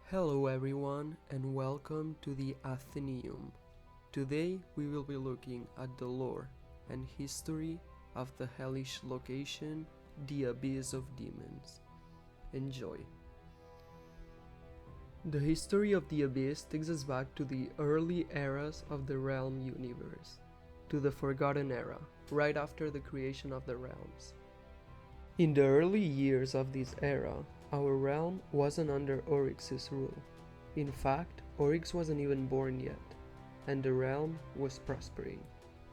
Hello everyone and welcome to the Atheneum. Today we will be looking at the lore and history of the hellish location, the Abyss of Demons. Enjoy. The history of the Abyss takes us back to the early eras of the Realm universe, to the Forgotten Era, right after the creation of the realms. In the early years of this era, our realm wasn't under Oryx's rule. In fact, Oryx wasn't even born yet, and the realm was prospering.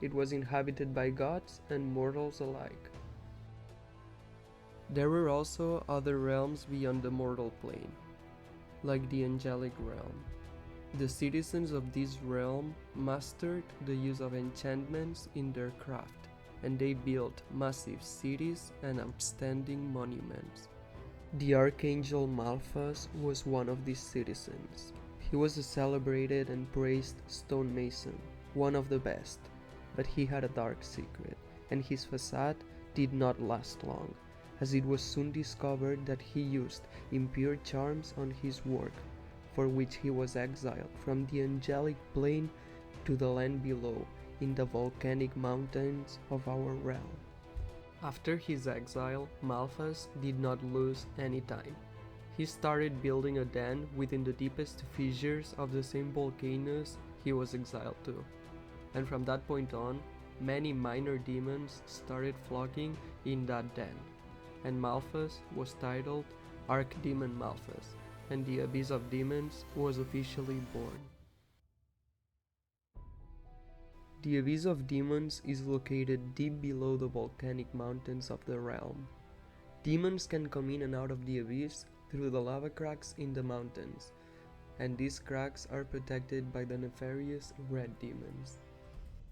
It was inhabited by gods and mortals alike. There were also other realms beyond the mortal plane, like the angelic realm. The citizens of this realm mastered the use of enchantments in their craft, and they built massive cities and outstanding monuments. The Archangel Malphas was one of these citizens. He was a celebrated and praised stonemason, one of the best, but he had a dark secret, and his facade did not last long, as it was soon discovered that he used impure charms on his work, for which he was exiled from the angelic plane to the land below in the volcanic mountains of our realm. After his exile, Malphas did not lose any time. He started building a den within the deepest fissures of the same volcanoes he was exiled to. And from that point on, many minor demons started flocking in that den. And Malphas was titled Archdemon Malphas, and the Abyss of Demons was officially born. The Abyss of Demons is located deep below the volcanic mountains of the realm. Demons can come in and out of the abyss through the lava cracks in the mountains, and these cracks are protected by the nefarious red demons.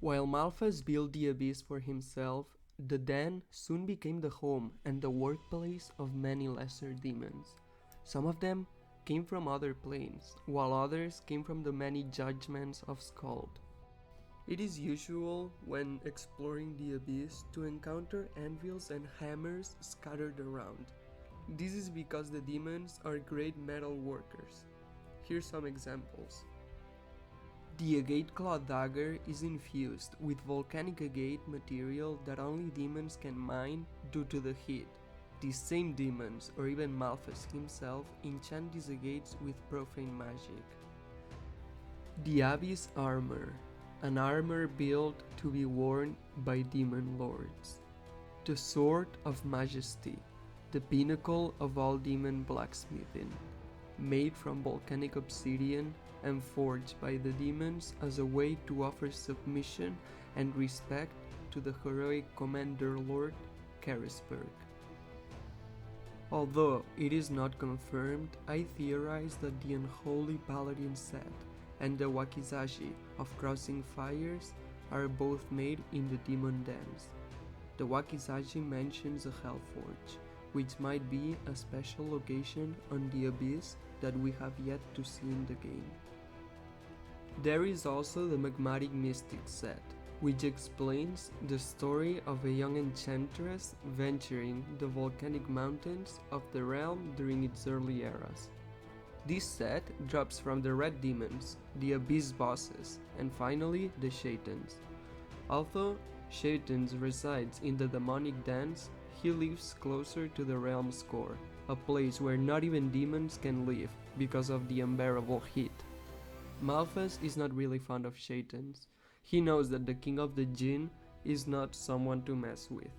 While Malphas built the abyss for himself, the den soon became the home and the workplace of many lesser demons. Some of them came from other planes, while others came from the many judgments of Skuld. It is usual when exploring the abyss to encounter anvils and hammers scattered around. This is because the demons are great metal workers. Here's some examples. The agate claw dagger is infused with volcanic agate material that only demons can mine due to the heat. These same demons, or even Malphas himself, enchant these agates with profane magic. The abyss armor, an armor built to be worn by demon lords. The Sword of Majesty, the pinnacle of all demon blacksmithing, made from volcanic obsidian and forged by the demons as a way to offer submission and respect to the heroic commander lord Carosburg. Although it is not confirmed, I theorize that the unholy paladin set and the wakizashi of crossing fires are both made in the demon dens. The wakizashi mentions a hellforge, which might be a special location on the abyss that we have yet to see in the game. There is also the magmatic mystic set, which explains the story of a young enchantress venturing the volcanic mountains of the realm during its early eras. This set drops from the red demons, the abyss bosses, and finally the Shaitans. Although Shaitans resides in the demonic dens, he lives closer to the realm's core, a place where not even demons can live because of the unbearable heat. Malphas is not really fond of Shaitans. He knows that the king of the Jinn is not someone to mess with.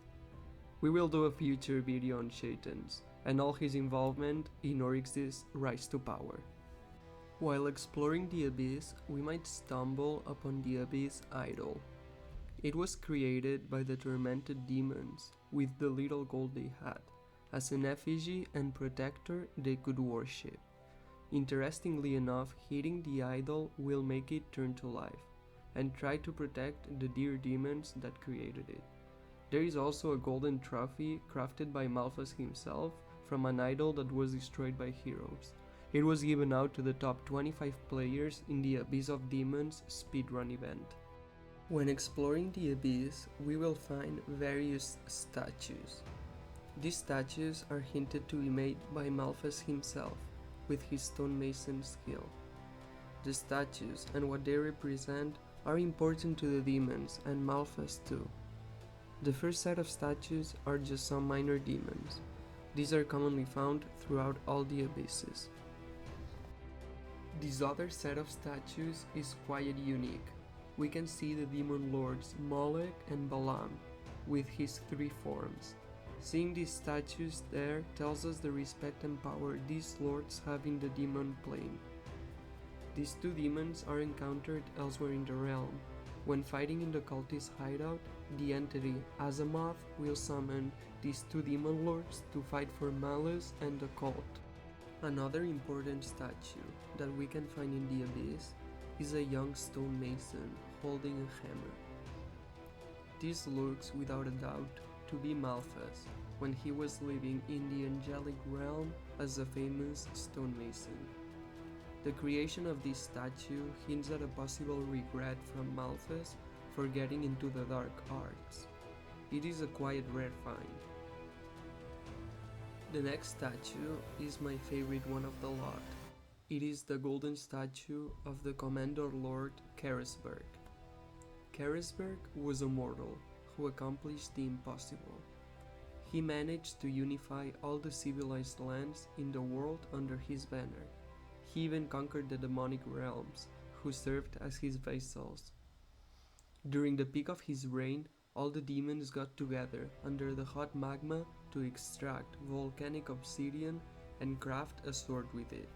We will do a future video on Shaitans and all his involvement in Oryx's rise to power. While exploring the abyss, we might stumble upon the abyss idol. It was created by the tormented demons with the little gold they had, as an effigy and protector they could worship. Interestingly enough, hitting the idol will make it turn to life, and try to protect the dear demons that created it. There is also a golden trophy crafted by Malphas himself from an idol that was destroyed by heroes. It was given out to the top 25 players in the Abyss of Demons speedrun event. When exploring the Abyss, we will find various statues. These statues are hinted to be made by Malphas himself, with his stonemason skill. The statues and what they represent are important to the demons and Malphas too. The first set of statues are just some minor demons. These are commonly found throughout all the abysses. This other set of statues is quite unique. We can see the demon lords Molech and Balaam, with his three forms. Seeing these statues there tells us the respect and power these lords have in the demon plane. These two demons are encountered elsewhere in the realm. When fighting in the cultist hideout, the entity Azamoth will summon these two demon lords to fight for Malus and the cult. Another important statue that we can find in the abyss is a young stonemason holding a hammer. This looks without a doubt to be Malphas when he was living in the angelic realm as a famous stonemason. The creation of this statue hints at a possible regret from Malphas for getting into the dark arts. It is a quite rare find. The next statue is my favorite one of the lot. It is the golden statue of the Commander Lord Carosburg. Carosburg was a mortal who accomplished the impossible. He managed to unify all the civilized lands in the world under his banner. He even conquered the demonic realms, who served as his vassals. During the peak of his reign, all the demons got together under the hot magma to extract volcanic obsidian and craft a sword with it.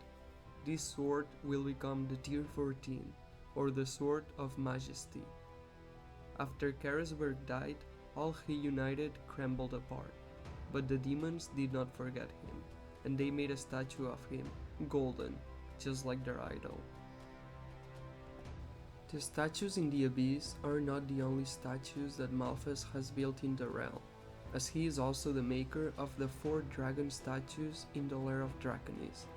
This sword will become the Tier 14, or the Sword of Majesty. After Carosburg died, all he united crumbled apart, but the demons did not forget him, and they made a statue of him, golden, just like their idol. The statues in the abyss are not the only statues that Malphas has built in the realm, as he is also the maker of the 4 dragon statues in the Lair of Draconis.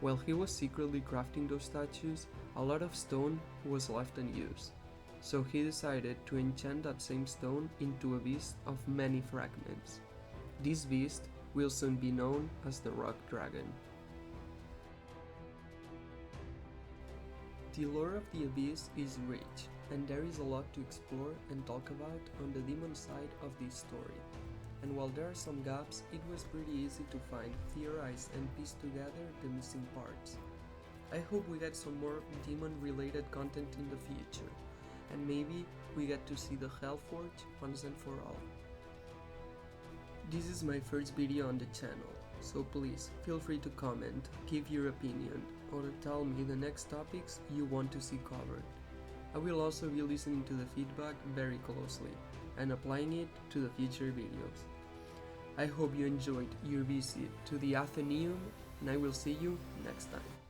While he was secretly crafting those statues, a lot of stone was left unused, so he decided to enchant that same stone into a beast of many fragments. This beast will soon be known as the Rock Dragon. The lore of the abyss is rich, and there is a lot to explore and talk about on the demon side of this story. And while there are some gaps, it was pretty easy to find, theorize, and piece together the missing parts. I hope we get some more demon-related content in the future, and maybe we get to see the Hellforge once and for all. This is my first video on the channel, so please feel free to comment, give your opinion, or tell me the next topics you want to see covered. I will also be listening to the feedback very closely and applying it to the future videos. I hope you enjoyed your visit to the Atheneum, and I will see you next time.